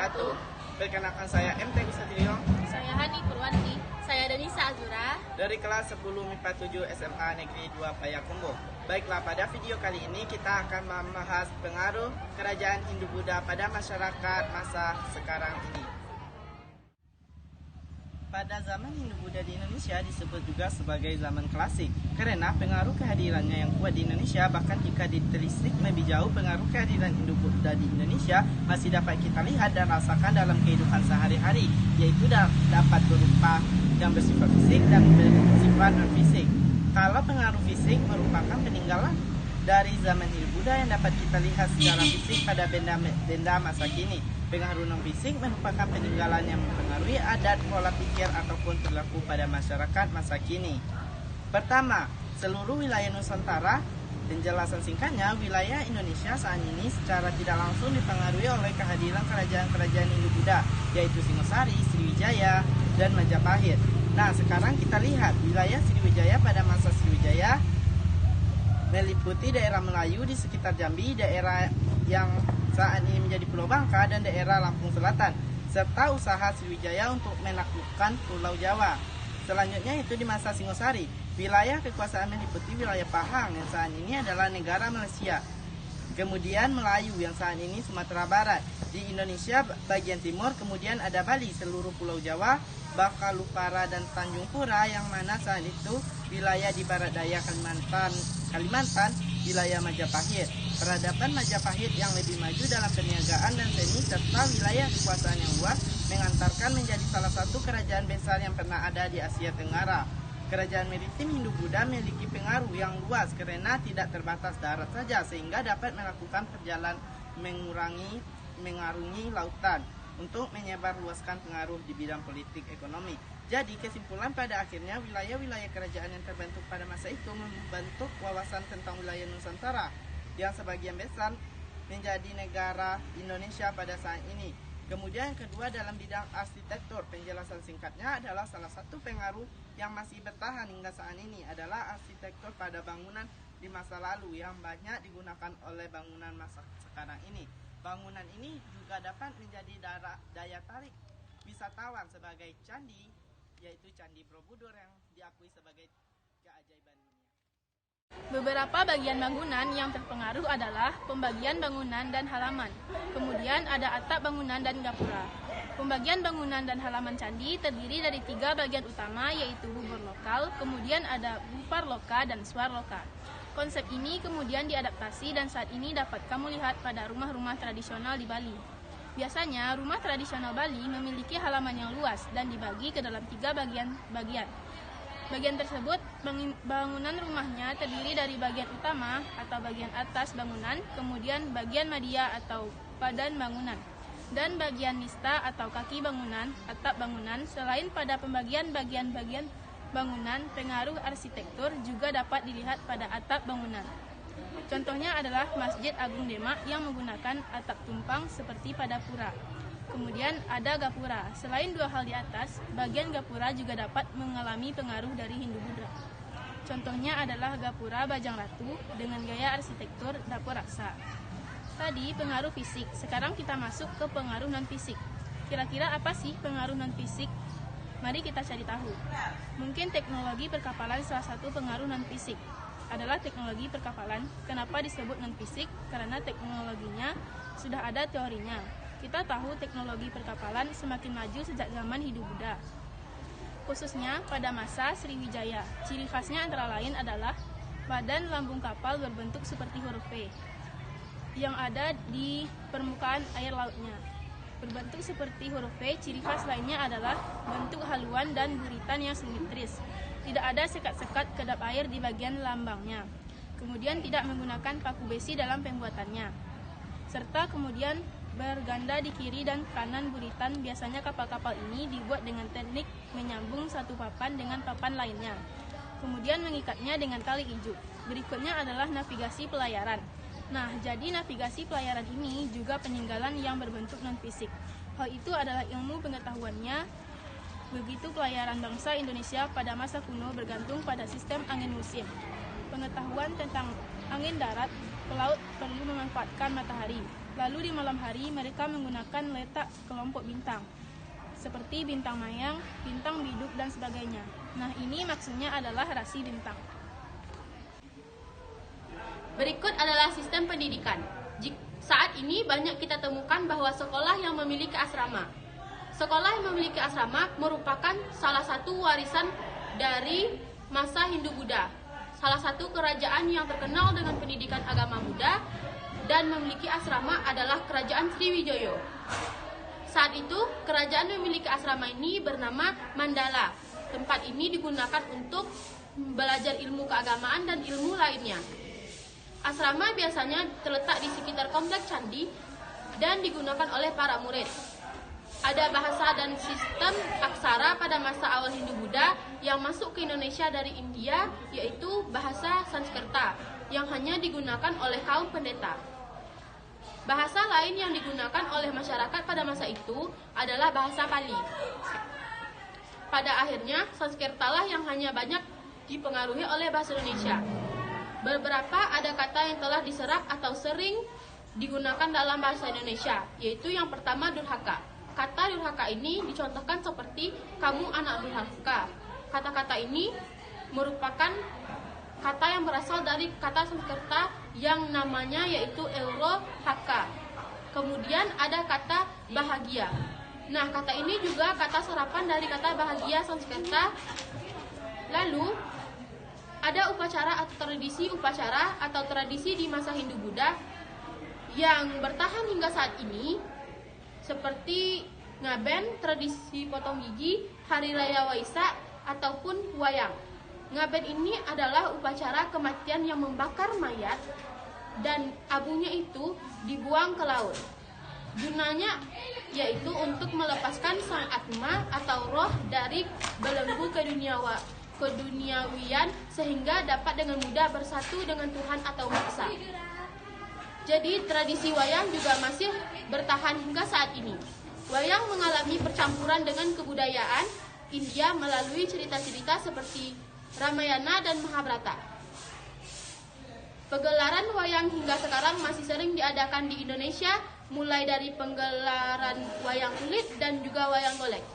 wabarakatuh. Perkenalkan saya MT Usatrio Saya Hani Purwanti. Saya Danisa Azura. dari kelas 10 MIPA 7 SMA Negeri 2 Payakumbuh. Baiklah, pada video kali ini kita akan membahas pengaruh kerajaan Hindu-Buddha pada masyarakat masa sekarang ini. Pada zaman Hindu-Buddha di Indonesia disebut juga sebagai zaman klasik karena pengaruh kehadirannya yang kuat di Indonesia. Bahkan jika ditelisik lebih jauh, pengaruh kehadiran Hindu-Buddha di Indonesia masih dapat kita lihat dan rasakan dalam kehidupan sehari-hari, yaitu dapat berupa yang bersifat fisik dan bersifat non-fisik. Kalau pengaruh fisik merupakan peninggalan dari zaman Hindu-Buddha yang dapat kita lihat secara fisik pada benda masa kini. Pengaruh non-fisik merupakan peninggalan yang mempengaruhi adat, pola pikir, ataupun perilaku pada masyarakat masa kini. Pertama, seluruh wilayah Nusantara. Penjelasan singkatnya, wilayah Indonesia saat ini secara tidak langsung dipengaruhi oleh kehadiran kerajaan-kerajaan Hindu-Buddha, yaitu Singosari, Sriwijaya, dan Majapahit. Nah, sekarang kita lihat wilayah Sriwijaya pada masa Sriwijaya meliputi daerah Melayu di sekitar Jambi, daerah yang saat ini menjadi Pulau Bangka, dan daerah Lampung Selatan, serta usaha Sriwijaya untuk menaklukkan Pulau Jawa. Selanjutnya itu di masa Singosari, wilayah kekuasaan meliputi wilayah Pahang yang saat ini adalah negara Malaysia. Kemudian Melayu yang saat ini Sumatera Barat. Di Indonesia bagian timur kemudian ada Bali, seluruh Pulau Jawa, Bakalumpara, dan Tanjung Pura yang mana saat itu wilayah di barat daya Kalimantan, wilayah Majapahit. Peradaban Majapahit yang lebih maju dalam perniagaan dan seni serta wilayah kekuasaan yang luas mengantarkan menjadi salah satu kerajaan besar yang pernah ada di Asia Tenggara. Kerajaan maritim Hindu-Buddha memiliki pengaruh yang luas karena tidak terbatas darat saja, sehingga dapat melakukan perjalanan mengarungi lautan untuk menyebarluaskan pengaruh di bidang politik ekonomi. Jadi kesimpulan pada akhirnya wilayah-wilayah kerajaan yang terbentuk pada masa itu membentuk wawasan tentang wilayah Nusantara yang sebagian besar menjadi negara Indonesia pada saat ini. Kemudian yang kedua dalam bidang arsitektur, penjelasan singkatnya adalah salah satu pengaruh yang masih bertahan hingga saat ini adalah arsitektur pada bangunan di masa lalu yang banyak digunakan oleh bangunan masa sekarang ini. Bangunan ini juga dapat menjadi daya tarik wisatawan sebagai candi, yaitu Candi Borobudur yang diakui sebagai keajaiban dunia. Beberapa bagian bangunan yang terpengaruh adalah pembagian bangunan dan halaman. Kemudian ada atap bangunan dan gapura. Pembagian bangunan dan halaman candi terdiri dari 3 bagian utama, yaitu bubur lokal, kemudian ada bupar loka dan swar loka. Konsep ini kemudian diadaptasi dan saat ini dapat kamu lihat pada rumah-rumah tradisional di Bali. Biasanya rumah tradisional Bali memiliki halaman yang luas dan dibagi ke dalam 3 bagian. Bagian tersebut, bangunan rumahnya terdiri dari bagian utama atau bagian atas bangunan, kemudian bagian media atau padan bangunan, dan bagian nista atau kaki bangunan, atap bangunan. Selain pada pembagian bagian-bagian bangunan, pengaruh arsitektur juga dapat dilihat pada atap bangunan. Contohnya adalah Masjid Agung Demak yang menggunakan atap tumpang seperti pada pura. Kemudian ada gapura. Selain 2 hal di atas, bagian gapura juga dapat mengalami pengaruh dari Hindu-Buddha. Contohnya adalah gapura Bajang Ratu dengan gaya arsitektur dapur raksa. Tadi pengaruh fisik, sekarang kita masuk ke pengaruh non-fisik. Kira-kira apa sih pengaruh non-fisik? Mari kita cari tahu. Mungkin teknologi perkapalan salah satu pengaruh non-fisik. Adalah teknologi perkapalan. Kenapa disebut non-fisik? Karena teknologinya sudah ada teorinya. Kita tahu teknologi perkapalan semakin maju sejak zaman Hindu-Buddha, khususnya pada masa Sriwijaya. Ciri khasnya antara lain adalah badan lambung kapal berbentuk seperti huruf V yang ada di permukaan air lautnya. Berbentuk seperti huruf V, ciri khas lainnya adalah bentuk haluan dan buritan yang simetris. Tidak ada sekat-sekat kedap air di bagian lambangnya. Kemudian tidak menggunakan paku besi dalam pembuatannya. Serta kemudian berganda di kiri dan kanan buritan. Biasanya kapal-kapal ini dibuat dengan teknik menyambung satu papan dengan papan lainnya, kemudian mengikatnya dengan tali ijuk. Berikutnya adalah navigasi pelayaran. Nah, jadi navigasi pelayaran ini juga peninggalan yang berbentuk non-fisik. Hal itu adalah ilmu pengetahuannya. Begitu pelayaran bangsa Indonesia pada masa kuno bergantung pada sistem angin musim. Pengetahuan tentang angin darat, pelaut perlu memanfaatkan matahari. Lalu di malam hari mereka menggunakan letak kelompok bintang, seperti bintang mayang, bintang biduk, dan sebagainya. Nah, ini maksudnya adalah rasi bintang. Berikut adalah sistem pendidikan. Saat ini banyak kita temukan bahwa sekolah yang memiliki asrama. Sekolah yang memiliki asrama merupakan salah satu warisan dari masa Hindu-Buddha. Salah satu kerajaan yang terkenal dengan pendidikan agama Buddha dan memiliki asrama adalah Kerajaan Sriwijaya. Saat itu, kerajaan memiliki asrama ini bernama Mandala. Tempat ini digunakan untuk belajar ilmu keagamaan dan ilmu lainnya. Asrama biasanya terletak di sekitar kompleks candi dan digunakan oleh para murid. Ada bahasa dan sistem aksara pada masa awal Hindu-Buddha yang masuk ke Indonesia dari India, yaitu bahasa Sanskerta yang hanya digunakan oleh kaum pendeta. Bahasa lain yang digunakan oleh masyarakat pada masa itu adalah bahasa Pali. Pada akhirnya, Sanskerta lah yang hanya banyak dipengaruhi oleh bahasa Indonesia. Beberapa ada kata yang telah diserap atau sering digunakan dalam bahasa Indonesia, yaitu yang pertama durhaka. Kata durhaka ini dicontohkan seperti kamu anak durhaka. Kata-kata ini merupakan kata yang berasal dari kata Sanskerta yang namanya yaitu euro haka. Kemudian ada kata bahagia. Nah, kata ini juga kata serapan dari kata bahagia Sanskerta. Lalu ada upacara atau tradisi di masa Hindu-Buddha yang bertahan hingga saat ini, seperti ngaben, tradisi potong gigi, hari raya Waisak, ataupun wayang. Ngaben ini adalah upacara kematian yang membakar mayat dan abunya itu dibuang ke laut. Gunanya yaitu untuk melepaskan sang atma atau roh dari belenggu keduniawian sehingga dapat dengan mudah bersatu dengan Tuhan atau Maha Esa. Jadi tradisi wayang juga masih bertahan hingga saat ini. Wayang mengalami percampuran dengan kebudayaan India melalui cerita-cerita seperti Ramayana dan Mahabharata. Pegelaran wayang hingga sekarang masih sering diadakan di Indonesia, mulai dari penggelaran wayang kulit dan juga wayang golek.